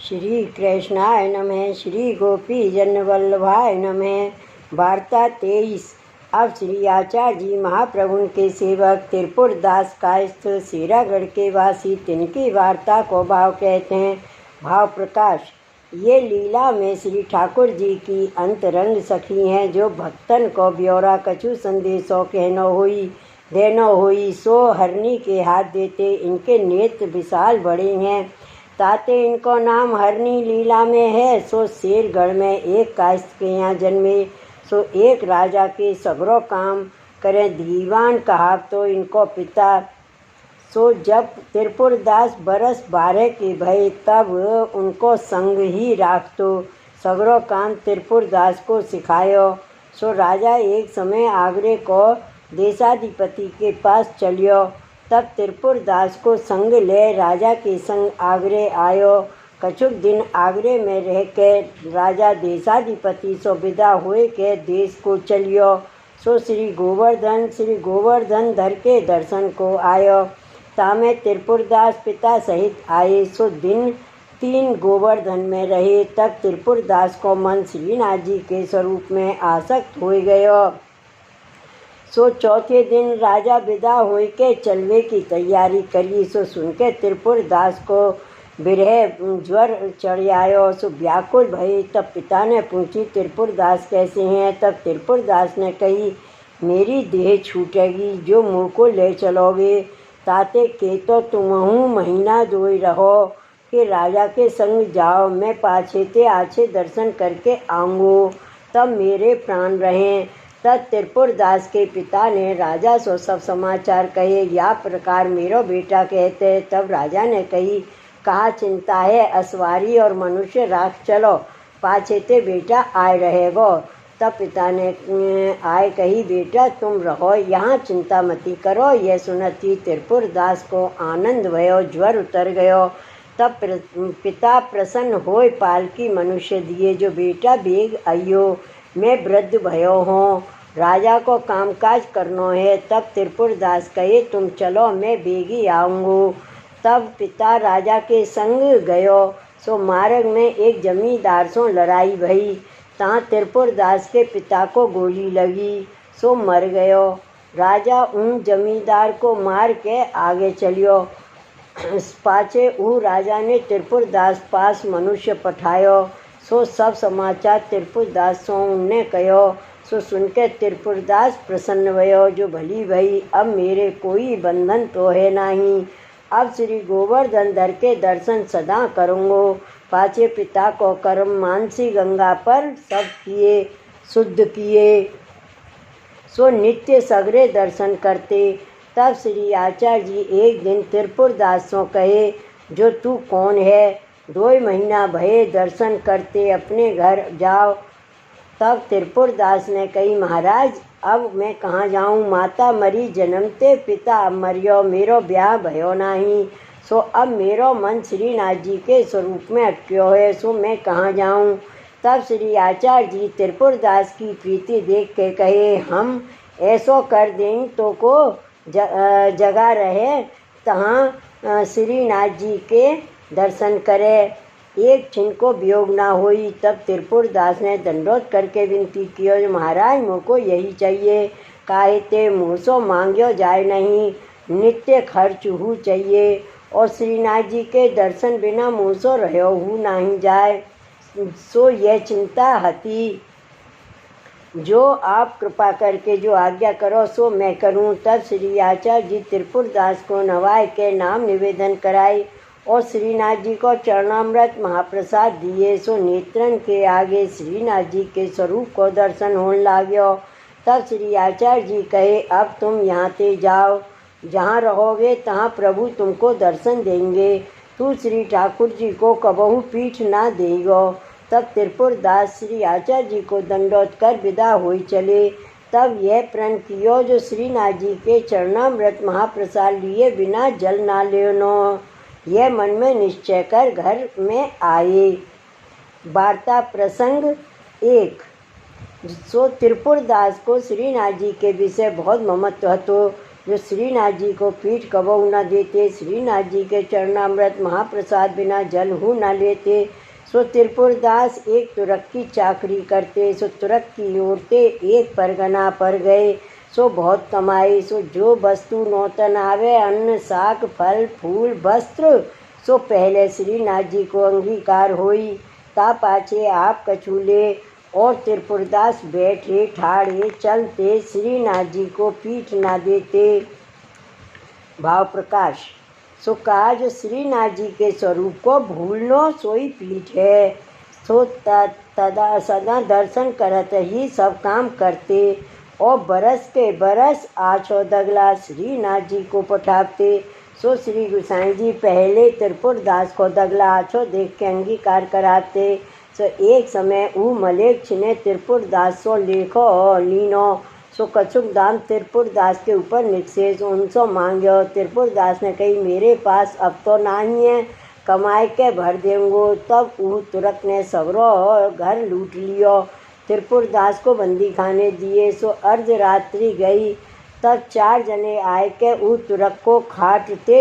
श्री कृष्णाय नमः। श्री गोपी जन वल्लभाय नमः। वार्ता 23। अब श्री आचार्य जी महाप्रभु के सेवक त्रिपुर दास कायस्थ सीरागढ़ के वासी तिनकी वार्ता को भाव कहते हैं। भाव प्रकाश। ये लीला में श्री ठाकुर जी की अंतरंग सखी हैं, जो भक्तन को ब्योरा कछु संदेशों कहनो हुई देनो हुई सो हरनी के हाथ देते। इनके नेत्र विशाल बड़े हैं, ताते इनको नाम हरनी लीला में है। सो शेरगढ़ में एक कायस्थ के यहाँ जन्मे, सो एक राजा के सगरो काम करें दीवान कहा तो इनको पिता। सो जब त्रिपुर दास बरस 12 के भय, तब उनको संग ही राख तो सगरो काम त्रिपुर दास को सिखायो। सो राजा एक समय आगरे को देशाधिपति के पास चलियो। तब त्रिपुर दास को संग ले राजा के संग आगरे आयो। कछुक दिन आगरे में रह के राजा देशाधिपति सो विदा हुए के देश को चलियो। सो श्री गोवर्धन धर के दर्शन को आयो। तामे त्रिपुर दास पिता सहित आए। सो दिन 3 गोवर्धन में रहे। तब त्रिपुर दास को मन श्रीनाथ जी के स्वरूप में आसक्त हो गयो। सो चौथे दिन राजा विदा हुए के चलवे की तैयारी करी। सो सुन के त्रिपुर दास को बिरह ज्वर चढ़ आयो। सो व्याकुल भई। तब पिता ने पूछी, त्रिपुर दास कैसे हैं? तब त्रिपुर दास ने कही, मेरी देह छूटेगी जो मुँह को ले चलोगे। ताते के तो तुमहू महीना दोई रहो कि राजा के संग जाओ। मैं पाछे आछे दर्शन करके आऊँगो, तब मेरे प्राण रहें। तब त्रिपुर दास के पिता ने राजा सो सब समाचार कहे। या प्रकार मेरो बेटा कहते। तब राजा ने कही, कहा चिंता है, असवारी और मनुष्य राख चलो, पाछे ते बेटा आए रहेगो। तब पिता ने आए कही, बेटा तुम रहो यहाँ, चिंता मती करो। यह सुनती त्रिपुर दास को आनंद भयो, ज्वर उतर गयो। तब पिता प्रसन्न होए पालकी मनुष्य दिए, जो बेटा बेग आइयो, मैं वृद्ध भयो हूँ, राजा को कामकाज करनो है। तब त्रिपुर दास कहे, तुम चलो, मैं बेगी आऊँगो। तब पिता राजा के संग गयो। सो मार्ग में एक जमींदार सो लड़ाई भई। तहाँ त्रिपुर दास के पिता को गोली लगी, सो मर गयो। राजा उन जमींदार को मार के आगे चलियो। पाछे ऊ राजा ने त्रिपुर दास पास मनुष्य पठायो। सो सब समाचार त्रिपुर दास सो उनने कहो। सो सुन के त्रिपुर दास प्रसन्न भयो, जो भली भई, अब मेरे कोई बंधन तो है नहीं। अब श्री गोवर्धन धर के दर्शन सदा करूँगो। पाछे पिता को कर्म मानसी गंगा पर सब किए, शुद्ध किए। सो नित्य सगरे दर्शन करते। तब श्री आचार्य जी एक दिन त्रिपुर दास सो कहे, जो तू कौन है? 2 महीना भये दर्शन करते अपने घर जाओ। तब त्रिपुर दास ने कही, महाराज अब मैं कहाँ जाऊँ? माता मरी जन्मते, पिता मरियो, मेरो ब्याह भयो नहीं। सो अब मेरो मन श्रीनाथ जी के स्वरूप में अटक्यो है, सो मैं कहाँ जाऊँ? तब श्री आचार्य जी त्रिपुर दास की प्रीति देख के कहे, हम ऐसो कर दें तो को जगह रहे, तहाँ श्रीनाथ जी के दर्शन करे, एक छिन को वियोग ना होई। तब त्रिपुर दास ने दंडोत करके विनती कियो, महाराज मुझको यही चाहिए, काहे ते मुँह सो मांग्यो जाए नहीं, नित्य खर्च हु चाहिए, और श्रीनाथ जी के दर्शन बिना मुँह सो रहो हु नहीं जाए। सो यह चिंता हती, जो आप कृपा करके जो आज्ञा करो सो मैं करूं। तब श्री आचार्य जी त्रिपुर दास को नवाय के नाम निवेदन कराए और श्रीनाथ जी को चरणामृत महाप्रसाद दिए। सो नेत्रन के आगे श्रीनाथ जी के स्वरूप को दर्शन होने लाग्यो। तब श्री आचार्य जी कहे, अब तुम यहाँ ते जाओ, जहाँ रहोगे तहाँ प्रभु तुमको दर्शन देंगे, तू श्री ठाकुर जी को कबहू पीठ ना देगो। तब त्रिपुर दास श्री आचार्य जी को दंडोत कर विदा हो चले। तब यह प्रण कियो, जो श्रीनाथ जी के चरणामृत महाप्रसाद लिए बिना जल ना लेनो, यह मन में निश्चय कर घर में आए। वार्ता प्रसंग 1। सो त्रिपुर दास को श्रीनाथ जी के विषय बहुत ममत्व हतो। जो श्रीनाथ जी को पीठ कबहू न देते, श्रीनाथ जी के चरणामृत महाप्रसाद बिना जल हूँ न लेते। सो त्रिपुरदास एक तुरक की चाकरी करते, सो तुरक की ओरते एक परगना पर गए। सो बहुत कमाई, सो जो वस्तु नौतन आवे, अन्न साग फल फूल वस्त्र, सो पहले श्रीनाथ जी को अंगीकार होई। ता पाछे आप कछूले और त्रिपुरदास बैठे ठाड़े चलते, श्रीनाथ जी को पीठ ना देते। भाव प्रकाश। सो कहा जो श्रीनाथ जी के स्वरूप को भूलनो सोई पीठ है। सो तदा सदा दर्शन करत ही सब काम करते, और बरस के बरस आछो दगला श्रीनाथ जी को पठाते। सो श्री गुसाई जी पहले त्रिपुरदास को दगला आछो देख के अंगीकार कराते। सो एक समय ऊ मलेक्ष ने त्रिपुरदास सो लेखो लीनो। सो कछुक दाम त्रिपुरदास के ऊपर निक्षेप उनसो मांग्यो। त्रिपुरदास ने कही मेरे पास अब तो नहीं है, कमाए के भर देंगो। तब ऊ तुरक ने सगरो घर लूट लियो। त्रिपुरदास को बंदी खाने दिए। सो अर्धरात्रि गई, तब 4 जने आए के ऊ तुरक को खाटते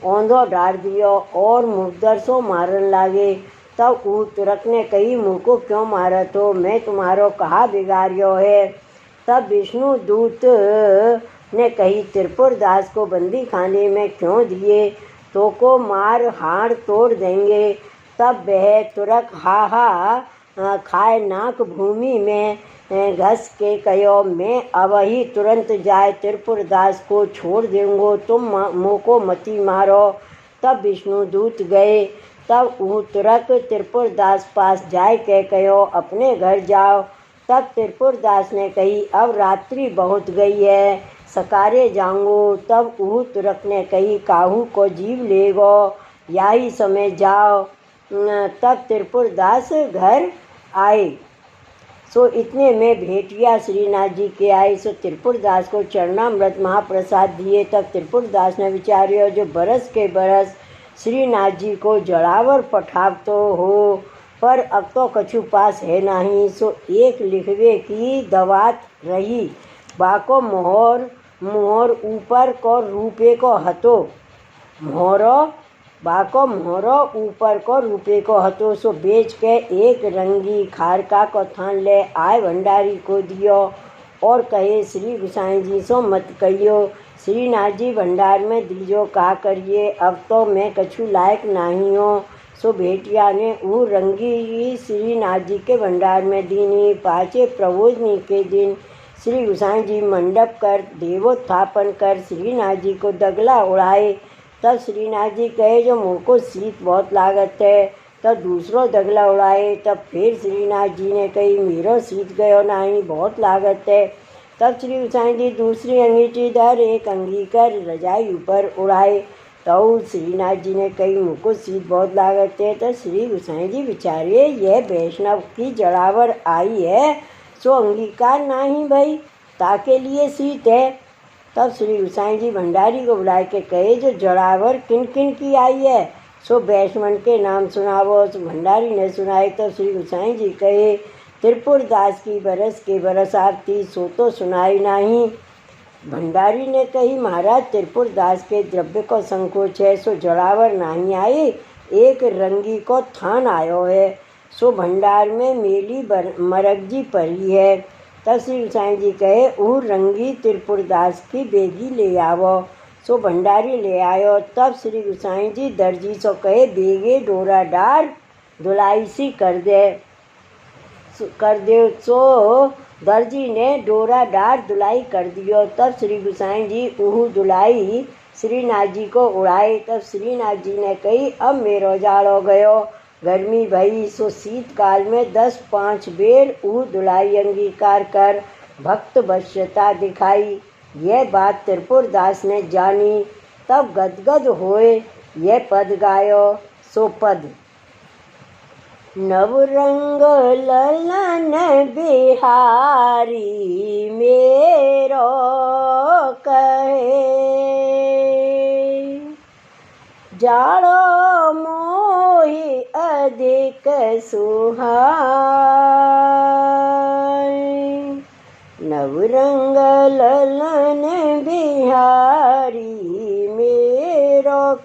औंधो डाल दियो और मुर्दर सो मारन लागे। तब ऊ तुरक ने कही मुझको क्यों मारत हो, मैं तुम्हारो कहा बिगाड़ियो है। तब विष्णु दूत ने कही त्रिपुरदास को बंदी खाने में क्यों दिए, तो को मार हाड़ तोड़ देंगे। तब वह तुरक हा खाए नाक भूमि में घस के कहो मैं अब ही तुरंत जाए त्रिपुरदास को छोड़ देंगो, तुम मोको मती मारो। तब विष्णु दूत गए। तब ऊ तुरक त्रिपुरदास पास जाए के कहो अपने घर जाओ। तब त्रिपुरदास ने कही अब रात्रि बहुत गई है, सकारे जाऊंगो। तब ऊ तुरक ने कही काहू को जीव लेगो, यही समय जाओ। तब त्रिपुरदास घर आए। सो इतने में भेटिया श्रीनाथ जी के आए। सो त्रिपुरदास को चरणामृत महाप्रसाद दिए। तब त्रिपुरदास ने विचार्यो जो बरस के बरस श्रीनाथ जी को जड़ावर पठावतो हो, पर अब तो कछु पास है नहीं। सो एक लिखवे की दवात रही, बाको मोहर ऊपर को रूपे को हतो, बाको मोहरो ऊपर को रुपये को हतो। सो बेच के एक रंगी खारका को थान ले आए भंडारी को दियो, और कहे श्री गुसाई जी सो मत कहियो, श्रीनाथ जी भंडार में दीजो का करिए, अब तो मैं कछु लायक नहीं हो। सो भेटिया ने ऊ रंगी श्रीनाथ जी के भंडार में दीनी। पाचे प्रबोधनी के दिन श्री गुसाई जी मंडप कर देवोत्थापन कर श्रीनाथ जी को दगला उड़ाए। तब श्रीनाथ जी कहे जो मुझको शीत बहुत लागत है। तब दूसरो दगला उड़ाए। तब फिर श्रीनाथ जी ने कही मेरो शीत गयो नहीं, बहुत लागत है। तब श्री गुसाई जी दूसरी अंगीठी धर एक अंगी कर रजाई ऊपर उड़ाए। तो श्रीनाथ जी ने कही मुझको शीत बहुत लागत है। तो श्री गुसाई जी विचारे यह वैष्णव की जड़ावर आई है, सो अंगीकार नहीं भाई, ताके लिए शीत है। तब श्री गुसाई जी भंडारी को बुला के कहे जो जड़ावर किन किन की आई है, सो वैष्णव के नाम सुनावो। सो भंडारी ने सुनाए। तो श्री गुसाई जी कहे त्रिपुरदास की बरस के बरस आरती, सो तो सुनाई नहीं। भंडारी ने कही महाराज त्रिपुरदास के द्रव्य को संकोच है, सो जड़ावर नहीं आए, एक रंगी को थान आयो है। सो भंडार में मेली मरगजी पड़ी है। तब श्री गुसाई जी कहे ऊ रंगी त्रिपुरदास की बेगी ले आवो। सो भंडारी ले आयो। तब श्री गुसाई जी दर्जी सो कहे बेगे डोरा डार धुलाई सी कर दे। सो दर्जी ने डोरा डार धुलाई कर दियो। तब श्री गुसाई जी ऊ धुलाई श्रीनाथ जी को उड़ाए। तब श्रीनाथ जी ने कही अब मेरो जाड़ो गयो, गर्मी भई। सो शीतकाल में 10-5 बेर ऊ धुलाई अंगीकार कर भक्त वश्यता दिखाई। यह बात त्रिपुरदास ने जानी। तब गदगद होए यह पद गायो। सो पद नवरंग ललन बिहारी मेरो कहे, जाड़ो मोहि अधिक सुहाए। नवरंग ललन बिहारी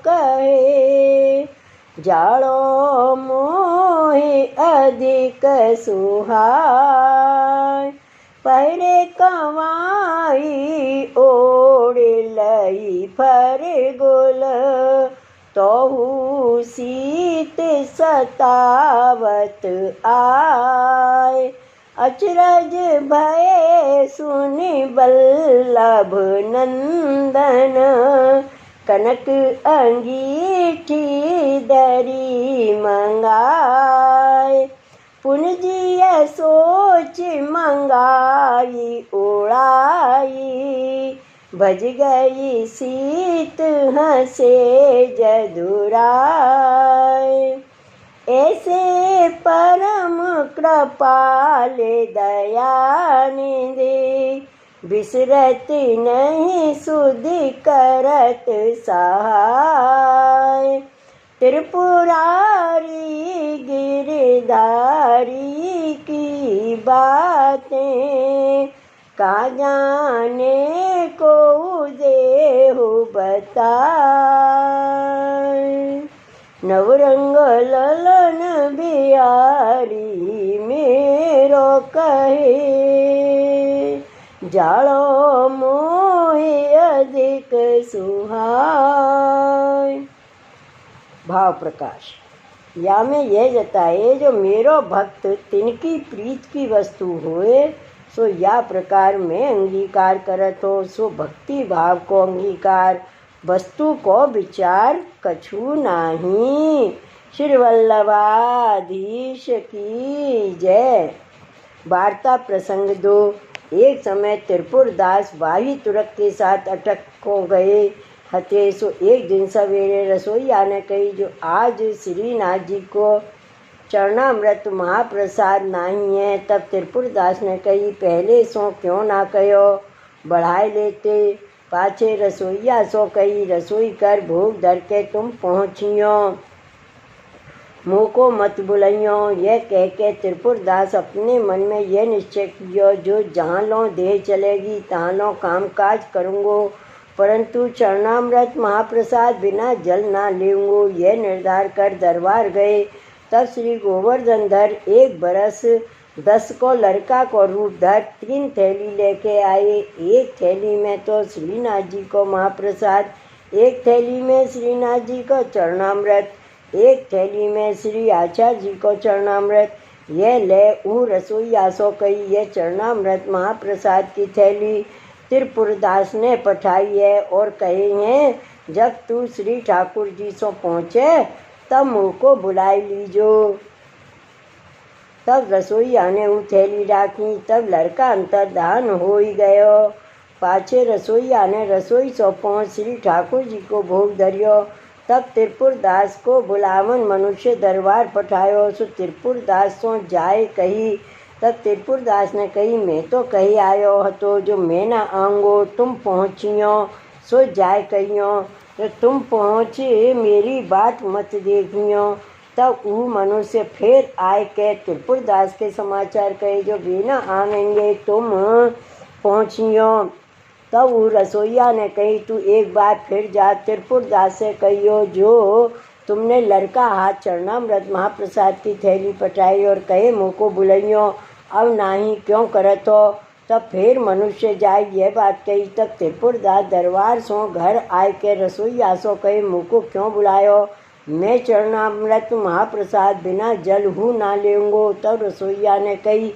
कहे, जाड़ो मोहे अधिक सुहाय। पहरे कमाई ओढ़ लई फर गुल, तोहू शीत सतावत आय। अचरज भय सुनि बल्लभ नंदन, कनक अंगीठी दरी मंगाय। पुनजिय सोच मंगाई उड़ाई, भज गई सीत हंसे जदुराय। ऐसे परम कृपाल दयानिधि, बिसरत नहीं सुधि करत सहाय। त्रिपुरारी गिरधारी की बातें, का जाने को देहु बताए। नवरंग ललन बिहारी मेरो कहे, जाड़ो मोहे अधिक सुहाय। भाव प्रकाश। या में यह जताए, जो मेरो भक्त तिनकी प्रीत की वस्तु होए, सो या प्रकार में अंगीकार करत हो। सो भक्ति भाव को अंगीकार, वस्तु को विचार कछु नाही। श्री वल्लभाधीश की जय। वार्ता प्रसंग 2। एक समय त्रिपुरदास वाही तुरक के साथ अटक को गए हते। सो एक दिन सवेरे रसोईया ने कही, जो आज श्रीनाथ जी को चरणामृत महाप्रसाद नहीं है। तब त्रिपुरदास ने कही, पहले सो क्यों ना कहो, बढ़ाए लेते। पाछे रसोईया सो कही, रसोई कर भोग धर के तुम पहुँचियो, मुँह को मत बुलाइयो। यह कह के त्रिपुरदास अपने मन में यह निश्चय कियो, जो जहाँ लो देह चलेगी तहाँ लो काम काज करूँगो, परंतु चरणामृत महाप्रसाद बिना जल ना लेंगो। यह निर्धार कर दरबार गए। तब श्री गोवर्धन धर 1 बरस 10 को लड़का को रूप धर 3 थैली लेके आए। एक थैली में तो श्रीनाथ जी को महाप्रसाद, एक थैली में श्रीनाथ जी को चरणामृत, एक थैली में श्री आचार्य जी को चरणामृत। यह ले ऊ रसोईया सो कही, यह चरणामृत महाप्रसाद की थैली त्रिपुरदास ने पठाई है और कहे हैं, जब तू श्री ठाकुर जी सो पहुँचे तब मुँह को बुलाई लीजो। तब रसोईया ने वो थैली राखी। तब लड़का अंतर्धान हो ही गयो। पाछे रसोईया ने रसोई सो पहुँच श्री ठाकुर जी को भोग धरियो। तब त्रिपुरदास को बुलावन मनुष्य दरबार पठायो। सो त्रिपुरदास सो जाए कही। तब त्रिपुरदास ने कही, मैं तो कही आयो हतो, जो मैं ना आऊँगो, तुम पहुँचियो। सो जाए कहियो, तो तुम पहुँचे मेरी बात मत देखियो। तब वो मनुष्य फिर आए के त्रिपुरदास के समाचार कहे, जो बिना आवेंगे तुम पहुँचियो। तब वो रसोईया ने कही, तू एक बार फिर जा त्रिपुरदास से कहियो, जो तुमने लड़का हाथ चरणामृत महाप्रसाद की थैली पटाई और कहे मुँह को बुलाइयो, अब नाही क्यों करत हो। तब फिर मनुष्य जाए यह बात कही। तब त्रिपुरदास दरबार सो घर आए के रसोईया सो कहे, मुँह को क्यों बुलायो, मैं चरणामृत महाप्रसाद बिना जल हूँ ना लेंगो। तब रसोईया ने कही,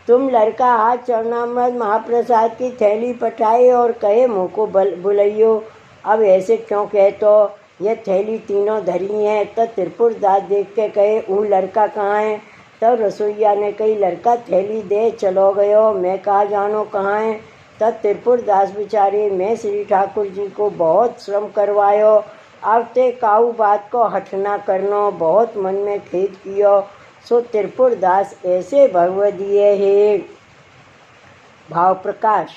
तुम लड़का हाथ चरणामृत महाप्रसाद की थैली पठाए और कहे मुँह को बुलाइयो, अब ऐसे क्यों कहतो, यह थैली तीनों धरी हैं। तब त्रिपुरदास देख के कहे, वो लड़का कहाँ है। तब रसोईया ने कही, लड़का थैली दे चलो गयो, मैं कहा जानो कहाँ है। तब त्रिपुरदास बेचारे, मैं श्री ठाकुर जी को बहुत श्रम करवायो, अब ते काऊ बात को हठ ना करनो, बहुत मन में खेद कियो। सो त्रिपुरदास ऐसे भगवदीय है। भाव प्रकाश।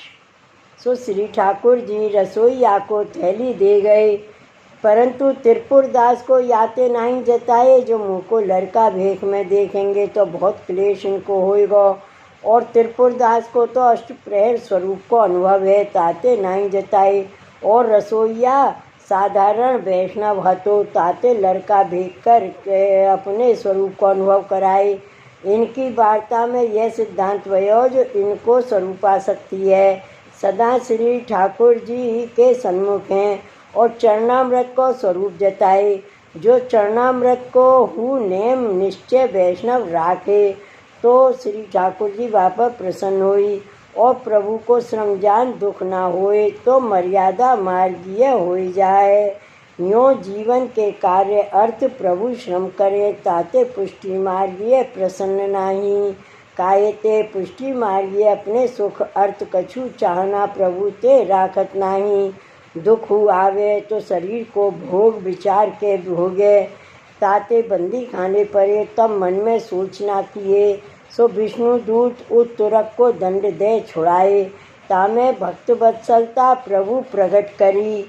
सो श्री ठाकुर जी रसोईया को थैली दे गए, परंतु त्रिपुरदास को याते नहीं जताए, जो मुँह को लड़का भेख में देखेंगे तो बहुत क्लेश इनको होएगा। और त्रिपुरदास को तो अष्टप्रहर स्वरूप को अनुभव है, ताते नहीं जताए। और रसोईया साधारण वैष्णव हतो ताते लड़का भेज कर अपने स्वरूप को अनुभव कराए। इनकी वार्ता में यह सिद्धांत भयो जो इनको स्वरूपासक्ति है, सदा श्री ठाकुर जी के सन्मुख हैं और चरणामृत को स्वरूप जताए। जो चरणामृत को हु नेम निश्चय वैष्णव राखे तो श्री ठाकुर जी वापर प्रसन्न होई और प्रभु को श्रमजान दुख ना होए तो मर्यादा मार्गीय हो जाए। यों जीवन के कार्य अर्थ प्रभु श्रम करे ताते पुष्टि मार्गीय प्रसन्न नाही। कायते पुष्टि मार्गीय अपने सुख अर्थ कछु चाहना प्रभु ते राखत नाही। दुख आवे तो शरीर को भोग विचार के भोगे ताते बंदी खाने पड़े तब मन में सोचना किए सो विष्णु दूत उत्तरक को दंड दे छुड़ाए। तामे भक्त वत्सलता प्रभु प्रकट करी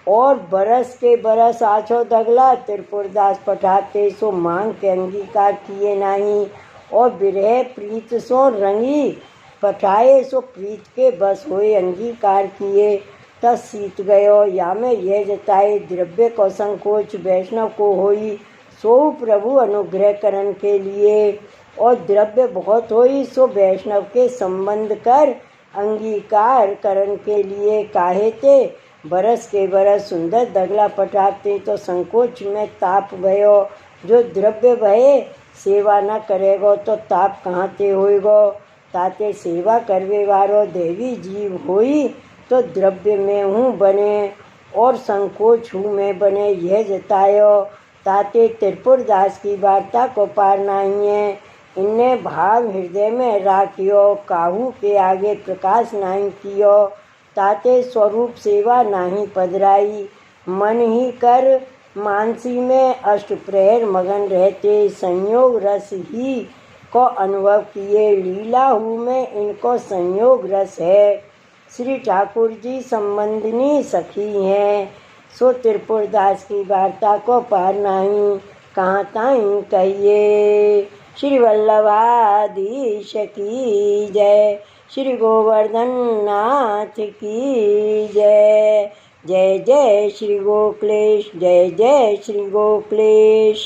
और बरस के बरस आछो दगला त्रिपुरदास पठाते सो मांग के अंगीकार किए नहीं और विरह प्रीत सो रंगी पठाए सो प्रीत के बस होए अंगीकार किए। तस सीत गयो या में यह जताए द्रव्य को संकोच वैष्णव को होई सो प्रभु अनुग्रह करन के लिए और द्रव्य बहुत होई सो वैष्णव के संबंध कर अंगीकार करन के लिए। काहे ते बरस के बरस सुंदर दगला पटाते तो संकोच में ताप भयो। जो द्रव्य भये सेवा न करेगो तो ताप कहाँ ते होएगो। ताते सेवा करवे वारो देवी जीव होई तो द्रव्य में हूँ बने और संकोच हूँ में बने यह जतायो। ताते त्रिपुरदास की वार्ता को पार नहीं है। इनने भाव हृदय में राखियो काहू के आगे प्रकाश नहीं कियो। ताते स्वरूप सेवा नहीं पधराई मन ही कर मानसी में अष्ट प्रहर मगन रहते संयोग रस ही को अनुभव किए। लीला हूँ में इनको संयोग रस है। श्री ठाकुर जी संबंधिनी सखी हैं सो त्रिपुरदास की वार्ता को पार नहीं कहाँ ताई कहिए। श्री वल्लभाधीश की जय, श्री गोवर्धन नाथ की जय। जय जय श्री गोकुलेश, जय जय श्री गोकुलेश।